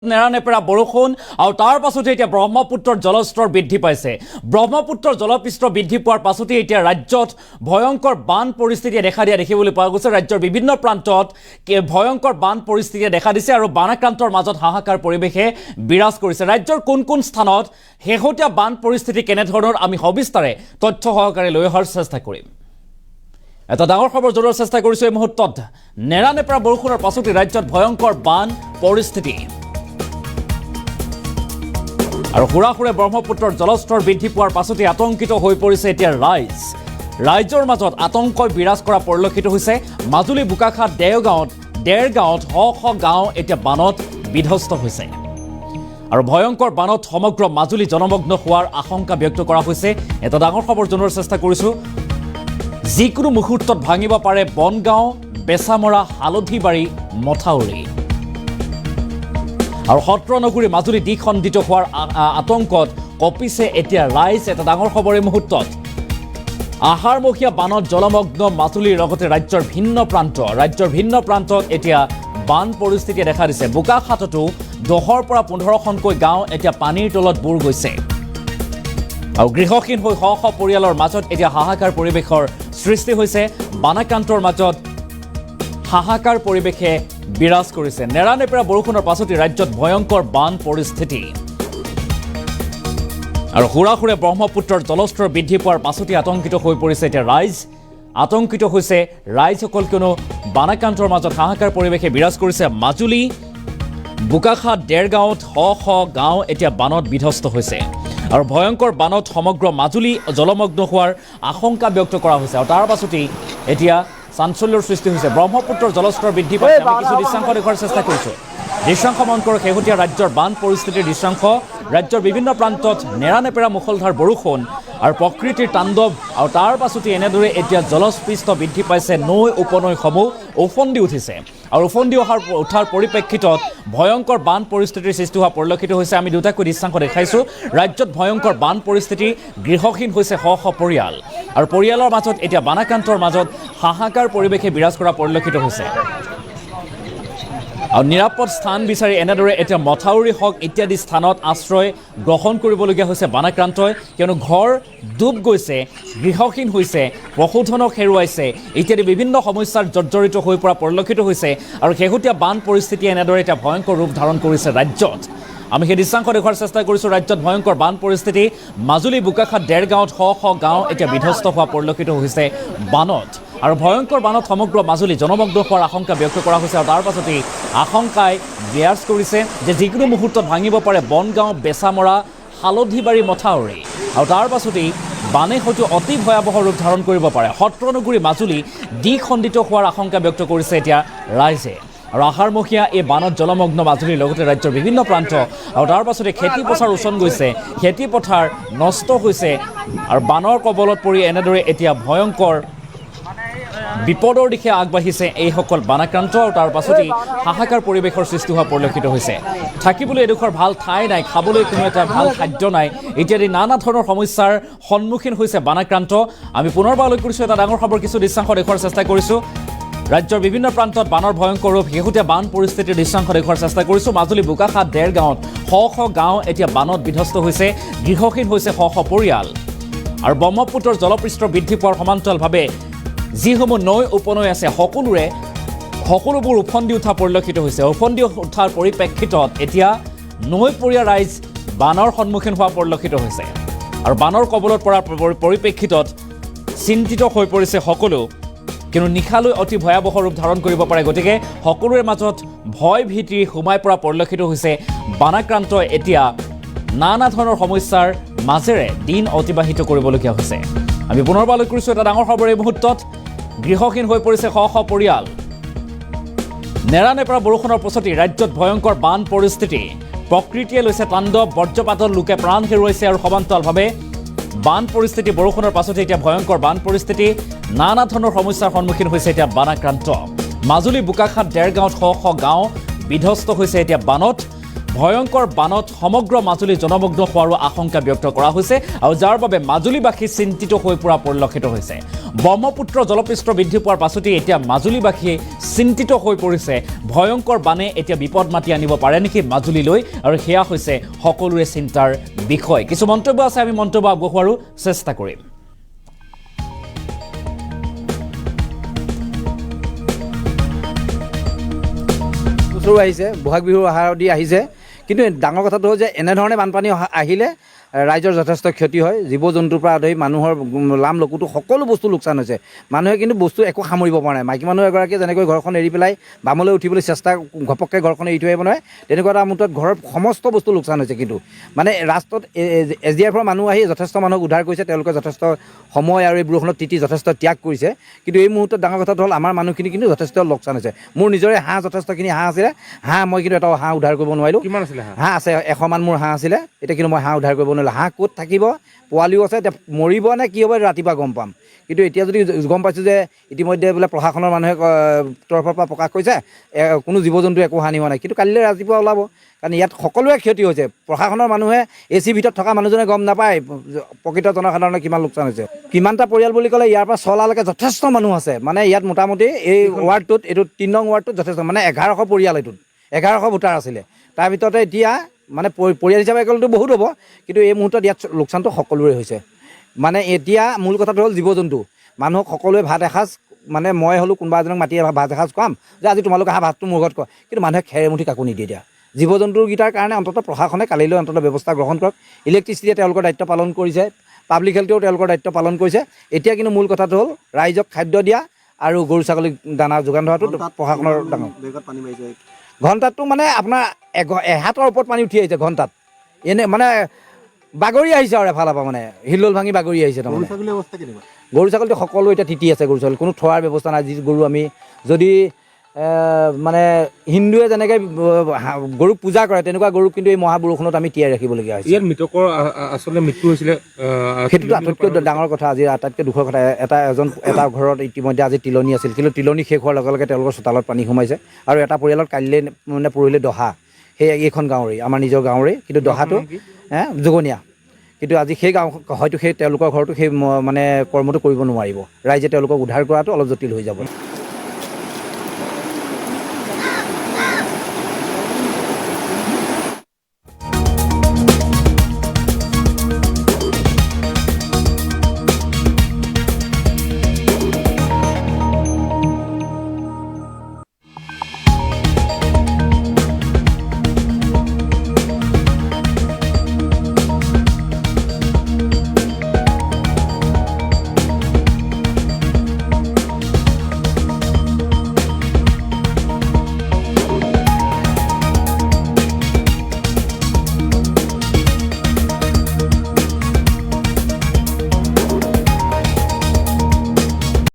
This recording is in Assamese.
নেৰানেপেৰা বৰষুণ আৰু তাৰ পাছতে এতিয়া ব্ৰহ্মপুত্ৰৰ জলস্তৰ বৃদ্ধি পাইছে। ব্ৰহ্মপুত্ৰৰ জলপৃষ্ঠ বৃদ্ধি পোৱাৰ পাছতে এতিয়া ৰাজ্যত ভয়ংকৰ বান পৰিস্থিতিয়ে দেখা দিয়া দেখিবলৈ পোৱা গৈছে। ৰাজ্যৰ বিভিন্ন প্ৰান্তত ভয়ংকৰ বান পৰিস্থিতিয়ে দেখা দিছে আৰু বানাক্ৰান্তৰ মাজত হাহাকাৰ পৰিৱেশে বিৰাজ কৰিছে। ৰাজ্যৰ কোন কোন স্থানত শেহতীয়া বান পৰিস্থিতি কেনেধৰণৰ আমি সবিস্তাৰে তথ্য সহকাৰে লৈ অহাৰ চেষ্টা কৰিম। এটা ডাঙৰ খবৰ জনোৱাৰ চেষ্টা কৰিছো এই মুহূৰ্তত। নেৰানেপেৰা বৰষুণৰ পাছতে ৰাজ্যত ভয়ংকৰ বান পৰিস্থিতি আৰু হুৰাহুৰে ব্ৰহ্মপুত্ৰৰ জলস্তৰ বৃদ্ধি পোৱাৰ পাছতে আতংকিত হৈ পৰিছে এতিয়া ৰাইজৰ মাজত আতংকই বিৰাজ কৰা পৰিলক্ষিত হৈছে। মাজুলী বোকাখাত দেৰগাঁৱত শ গাঁও এতিয়া বানত বিধ্বস্ত হৈছে আৰু ভয়ংকৰ বানত সমগ্ৰ মাজুলী জনমগ্ন হোৱাৰ আশংকা ব্যক্ত কৰা হৈছে। এটা ডাঙৰ খবৰ জনোৱাৰ চেষ্টা কৰিছো। যিকোনো মুহূৰ্তত ভাঙিব পাৰে বনগাঁও, বেচামৰা, হালধিবাৰী মথাউৰি আৰু সত্ৰনগৰী মাজুলী দ্বিখণ্ডিত হোৱাৰ আতংকত কঁপিছে এতিয়া ৰাইজ। এটা ডাঙৰ খবৰ এই মুহূৰ্তত। আহাৰমহীয়া বানত জলমগ্ন মাজুলীৰ লগতে ৰাজ্যৰ ভিন্ন প্ৰান্তত এতিয়া বান পৰিস্থিতিয়ে দেখা দিছে। বোকাখাততো 10ৰ পৰা 15খনকৈ গাঁও এতিয়া পানীৰ তলত বুৰ গৈছে আৰু গৃহহীন হৈ শ পৰিয়ালৰ মাজত এতিয়া হাহাকাৰ পৰিৱেশৰ সৃষ্টি হৈছে। বানাক্ৰান্তৰ মাজত হাহাকাৰ পৰিৱেশে বিৰাজ কৰিছে। নেৰানেপেৰা বৰষুণৰ পাছতে ৰাজ্যত ভয়ংকৰ বান পৰিস্থিতি আৰু হুৰাহুৰে ব্ৰহ্মপুত্ৰৰ জলস্তৰ বৃদ্ধি পোৱাৰ পাছতে আতংকিত হৈ পৰিছে এতিয়া আতংকিত হৈছে ৰাইজসকল, কিয়নো বানাক্ৰান্তৰ মাজত হাহাকাৰ পৰিৱেশে বিৰাজ কৰিছে। মাজুলী বোকাখাত দেৰগাঁৱত শ গাঁও এতিয়া বানত বিধ্বস্ত হৈছে আৰু ভয়ংকৰ বানত সমগ্ৰ মাজুলী জলমগ্ন হোৱাৰ আশংকা ব্যক্ত কৰা হৈছে আৰু তাৰ পাছতেই এতিয়া চাঞ্চল্যৰ সৃষ্টি হৈছে। ব্ৰহ্মপুত্ৰৰ জলস্তৰ বৃদ্ধি পাইছে। আমি কিছু দৃশ্যাংশ দেখুৱাৰ চেষ্টা কৰিছোঁ। দৃশ্যাংশ মন কৰক। শেহতীয়া ৰাজ্যৰ বান পৰিস্থিতিৰ দৃশ্যাংশ। ৰাজ্যৰ বিভিন্ন প্ৰান্তত নেৰানেপেৰা মুষলধাৰ বৰষুণ আৰু প্ৰকৃতিৰ তাণ্ডৱ আৰু তাৰ পাছতে এনেদৰে এতিয়া জলস্পৃষ্ট বৃদ্ধি পাইছে। নৈ উপনৈসমূহ ওফন্দি উঠিছে আৰু ওফন্দি উঠাৰ পৰিপ্ৰেক্ষিতত ভয়ংকৰ বান পৰিস্থিতিৰ সৃষ্টি হোৱা পৰিলক্ষিত হৈছে। আমি দুটাকৈ দৃশ্যাংশ দেখাইছোঁ। ৰাজ্যত ভয়ংকৰ বান পৰিস্থিতি, গৃহহীন হৈছে শ পৰিয়াল আৰু পৰিয়ালৰ মাজত এতিয়া বানাক্ৰান্তৰ মাজত হাহাকাৰ পৰিৱেশে বিৰাজ কৰা পৰিলক্ষিত হৈছে আৰু নিৰাপদ স্থান বিচাৰি এনেদৰে এতিয়া মথাউৰি হওক ইত্যাদি স্থানত আশ্ৰয় গ্ৰহণ কৰিবলগীয়া হৈছে বানাক্ৰান্তই, কিয়নো ঘৰ ডুব গৈছে, গৃহহীন হৈছে, পশুধনক হেৰুৱাইছে ইত্যাদি বিভিন্ন সমস্যাৰ জৰ্জৰিত হৈ পৰা পৰিলক্ষিত হৈছে আৰু শেহতীয়া বান পৰিস্থিতিয়ে এনেদৰে এতিয়া ভয়ংকৰ ৰূপ ধাৰণ কৰিছে ৰাজ্যত। আমি সেই দৃশ্যাংশ দেখুৱাৰ চেষ্টা কৰিছোঁ। ৰাজ্যত ভয়ংকৰ বান পৰিস্থিতি। মাজুলী বোকাখাত দেৰগাঁৱত শ গাঁও এতিয়া বিধ্বস্ত হোৱা পৰিলক্ষিত হৈছে বানত আৰু ভয়ংকৰ বানত সমগ্ৰ মাজুলী জনমগ্ন হোৱাৰ আশংকা ব্যক্ত কৰা হৈছে আৰু তাৰ পাছতেই আশংকাই বিৰাজ কৰিছে যে যিকোনো মুহূৰ্তত ভাঙিব পাৰে বনগাঁও, বেচামৰা, হালধিবাৰী মথাউৰি আৰু তাৰ পাছতেই বানে হয়তো অতি ভয়াৱহ ৰূপ ধাৰণ কৰিব পাৰে। সত্ৰনগৰী মাজুলী দ্বিখণ্ডিত হোৱাৰ আশংকা ব্যক্ত কৰিছে এতিয়া ৰাইজে আৰু আহাৰমহীয়া এই বানত জলমগ্ন মাজুলীৰ লগতে ৰাজ্যৰ বিভিন্ন প্ৰান্ত আৰু তাৰ পাছতে খেতিপথাৰ উচন গৈছে, খেতিপথাৰ নষ্ট হৈছে আৰু বানৰ কবলত পৰি এনেদৰে এতিয়া ভয়ংকৰ বিপদৰ দিশে আগবাঢ়িছে এইসকল বানাক্ৰান্ত আৰু তাৰ পাছতেই হাহাকাৰ পৰিৱেশৰ সৃষ্টি হোৱা পৰিলক্ষিত হৈছে। থাকিবলৈ এডোখৰ ভাল ঠাই নাই, খাবলৈ কোনো এটা ভাল খাদ্য নাই ইত্যাদি নানা ধৰণৰ সমস্যাৰ সন্মুখীন হৈছে বানাক্ৰান্ত। আমি পুনৰবাৰ উল্লেখ কৰিছোঁ। এটা ডাঙৰ খবৰ কিছু দৃশ্যাংশ দেখুৱাৰ চেষ্টা কৰিছোঁ। ৰাজ্যৰ বিভিন্ন প্ৰান্তত বানৰ ভয়ংকৰ ৰূপ, শেহতীয়া বান পৰিস্থিতিৰ দৃশ্যাংশ দেখুৱাৰ চেষ্টা কৰিছোঁ। মাজুলী বোকাখাত দেৰগাঁৱত শ গাঁও এতিয়া বানত বিধ্বস্ত হৈছে, গৃহহীন হৈছে শ পৰিয়াল আৰু ব্ৰহ্মপুত্ৰৰ জলপৃষ্ঠ বৃদ্ধি পোৱাৰ সমান্তৰালভাৱে যিসমূহ নৈ উপনৈ আছে সকলোবোৰ ওফন্দি উঠা পৰিলক্ষিত হৈছে। ওফন্দি উঠাৰ পৰিপ্ৰেক্ষিতত এতিয়া নৈপৰীয়া ৰাইজ বানৰ সন্মুখীন হোৱা পৰিলক্ষিত হৈছে আৰু বানৰ কবলত পৰাৰ পৰিপ্ৰেক্ষিতত চিন্তিত হৈ পৰিছে সকলো, কিন্তু নিশালৈ অতি ভয়াৱহ ৰূপ ধাৰণ কৰিব পাৰে। গতিকে সকলোৰে মাজত ভয় ভীতি সোমাই পৰা পৰিলক্ষিত হৈছে। বানাক্ৰান্তই এতিয়া নানা ধৰণৰ সমস্যাৰ মাজেৰে দিন অতিবাহিত কৰিবলগীয়া হৈছে। আমি পুনৰবাৰ উল্লেখ কৰিছোঁ। এটা ডাঙৰ খবৰ এই মুহূৰ্তত। গৃহহীন হৈ পৰিছে শ পৰিয়াল। নেৰানেপেৰা বৰষুণৰ পাছতেই ৰাজ্যত ভয়ংকৰ বান পৰিস্থিতি, প্ৰকৃতিয়ে লৈছে তাণ্ডৱ, বজ্ৰপাতত লোকে প্ৰাণ হেৰুৱাইছে আৰু সমান্তৰালভাৱে বান পৰিস্থিতি, বৰষুণৰ পাছতে এতিয়া ভয়ংকৰ বান পৰিস্থিতি, নানা ধৰণৰ সমস্যাৰ সন্মুখীন হৈছে এতিয়া বানাক্ৰান্ত। মাজুলী বোকাখাত দেৰগাঁৱত শ গাঁও বিধ্বস্ত হৈছে এতিয়া বানত ভয়ংকৰ বানত সমগ্ৰ মাজুলী জনমগ্ন হোৱাৰো আশংকা ব্যক্ত কৰা হৈছে আৰু যাৰ বাবে মাজুলীবাসী চিন্তিত হৈ পৰা পৰিলক্ষিত হৈছে। ব্ৰহ্মপুত্ৰ জলপৃষ্ঠ বৃদ্ধি পোৱাৰ পাছতেই এতিয়া মাজুলীবাসীয়ে চিন্তিত হৈ পৰিছে। ভয়ংকৰ বানে এতিয়া বিপদ মাতি আনিব পাৰে নেকি মাজুলীলৈ, আৰু সেয়া হৈছে সকলোৰে চিন্তাৰ বিষয়। কিছু মন্তব্য আছে, আমি মন্তব্য আগবঢ়োৱাৰো চেষ্টা কৰিম। আহিছে বহাগ বিহুৰ আহাৰ দি আহিছে, কিন্তু ডাঙৰ কথাটো হ'ল যে এনেধৰণে বানপানী আহিলে ৰাইজৰ যথেষ্ট ক্ষতি হয়। জীৱ জন্তুৰ পৰা ধৰি মানুহৰ লাম লকুটো সকলো বস্তু লোকচান হৈছে। মানুহে কিন্তু বস্তু একো সামৰিব পৰা নাই। মাইকী মানুহ এগৰাকীয়ে যেনেকৈ ঘৰখন এৰি পেলাই বামলৈ উঠিবলৈ চেষ্টা ঘপককৈ ঘৰখন এৰি থৈ আহিব নোৱাৰে, তেনেকুৱা এটা মুহূৰ্তত ঘৰৰ সমস্ত বস্তু লোকচান হৈছে। কিন্তু মানে ৰাস্তাত SDFৰ মানুহ আহি যথেষ্ট মানুহক উদ্ধাৰ কৰিছে। তেওঁলোকে যথেষ্ট সময় আৰু এই বৰষুণত তিতি যথেষ্ট ত্যাগ কৰিছে। কিন্তু এই মুহূৰ্তত ডাঙৰ কথাটো হ'ল আমাৰ মানুহখিনি কিন্তু যথেষ্ট লোকচান হৈছে। মোৰ নিজৰে হাঁহ যথেষ্টখিনি হাঁহ আছিলে। হাঁহ মই কিন্তু এটা হাঁহ উদ্ধাৰ কৰিব নোৱাৰিলোঁ। কিমান আছিলে হাঁহ আছে 100 মান মোৰ হাঁহ আছিলে। এতিয়া কিন্তু মই হাঁহ উদ্ধাৰ কৰিব নোৱাৰিলোঁ। হাঁহ ক'ত থাকিব, পোৱালিও আছে, এতিয়া মৰিব নে কি হ'ব ৰাতিপুৱা গম পাম। কিন্তু এতিয়া যদি গম পাইছোঁ যে ইতিমধ্যে বোলে প্ৰশাসনৰ মানুহে তৰফৰ পৰা প্ৰকাশ কৰিছে কোনো জীৱ জন্তু একো হানি হোৱা নাই, কিন্তু কালিলৈ ৰাতিপুৱা ওলাব। কাৰণ ইয়াত সকলোৰে ক্ষতি হৈছে। প্ৰশাসনৰ মানুহে AC ভিতৰত থকা মানুহজনে গম নাপায় প্ৰকৃত জনসাধাৰণৰ কিমান লোকচান হৈছে। কিমানটা পৰিয়াল বুলি ক'লে ইয়াৰ পৰা চলালৈকে যথেষ্ট মানুহ আছে। মানে ইয়াত মোটামুটি এই ৱাৰ্ডটোত, এইটো 3 নং ৱাৰ্ডটোত যথেষ্ট, মানে 1100 পৰিয়াল, এইটোত 1100 ভোটাৰ আছিলে। তাৰ ভিতৰতে এতিয়া মানে পৰিয়াল হিচাপে গ'লেতো বহুত হ'ব, কিন্তু এই মুহূৰ্তত ইয়াত লোকচানটো সকলোৰে হৈছে। মানে এতিয়া মূল কথাটো হ'ল জীৱ জন্তু। মানুহক সকলোৱে ভাত এসাঁজ, মানে মই হ'লেও কোনোবা এজনক মাতি ভাত এসাঁজ খুৱাম যে আজি তোমালোকে ভাতটো মোৰ ঘৰত খোৱা, কিন্তু মানুহে খেৰমুঠি কাকো নিদিয়ে। এতিয়া জীৱ জন্তুকেইটাৰ কাৰণে অন্ততঃ প্ৰশাসনে কালিলৈ অন্ততঃ ব্যৱস্থা গ্ৰহণ কৰক। ইলেক্ট্ৰিচিটিয়ে তেওঁলোকৰ দায়িত্ব পালন কৰিছে, পাব্লিক হেল্থেও তেওঁলোকৰ দায়িত্ব পালন কৰিছে। এতিয়া কিন্তু মূল কথাটো হ'ল ৰাইজক খাদ্য দিয়া আৰু গৰু ছাগলীক দানা যোগান ধৰাটো প্ৰশাসনৰ ডাঙৰ। ঘণ্টাতটো মানে আপোনাৰ এহাতৰ ওপৰত পানী উঠি আহিছে ঘণ্টাত। এনে মানে বাগৰি আহিছে আৰু এফালৰ পৰা মানে হিল্লোল ভাঙি বাগৰি আহিছে। তাৰমানে গৰু ছাগলীটো সকলো এতিয়া তিতি আছে। গৰু ছাগলী কোনো থোৱাৰ ব্যৱস্থা নাই। যি গৰু আমি যদি মানে হিন্দুৱে যেনেকৈ গৰুক পূজা কৰে, তেনেকুৱা গৰুক কিন্তু এই মহাবৰষুণত আমি তিয়াই ৰাখিবলগীয়া হৈছে। ইয়াত মৃতকৰ আচলতে মৃত্যু হৈছিলে, সেইটোতো আটাইতকৈ ডাঙৰ কথা। আজি আটাইতকৈ দুখৰ কথা, এটা ঘৰত ইতিমধ্যে আজি তিলনি আছিল, কিন্তু তিলনি শেষ হোৱাৰ লগে লগে তেওঁলোকৰ চোতালত পানী সোমাইছে। আৰু এটা পৰিয়ালত কাইলৈ মানে পৰহিলৈ দহা, সেই এইখন গাঁৱৰেই, আমাৰ নিজৰ গাঁৱৰেই, কিন্তু দহাটো যোগনীয়া। কিন্তু আজি সেই গাঁও হয়তো সেই তেওঁলোকৰ ঘৰতো সেই মানে কৰ্মটো কৰিব নোৱাৰিব। ৰাইজে তেওঁলোকক উদ্ধাৰ কৰাটো অলপ জটিল হৈ যাব।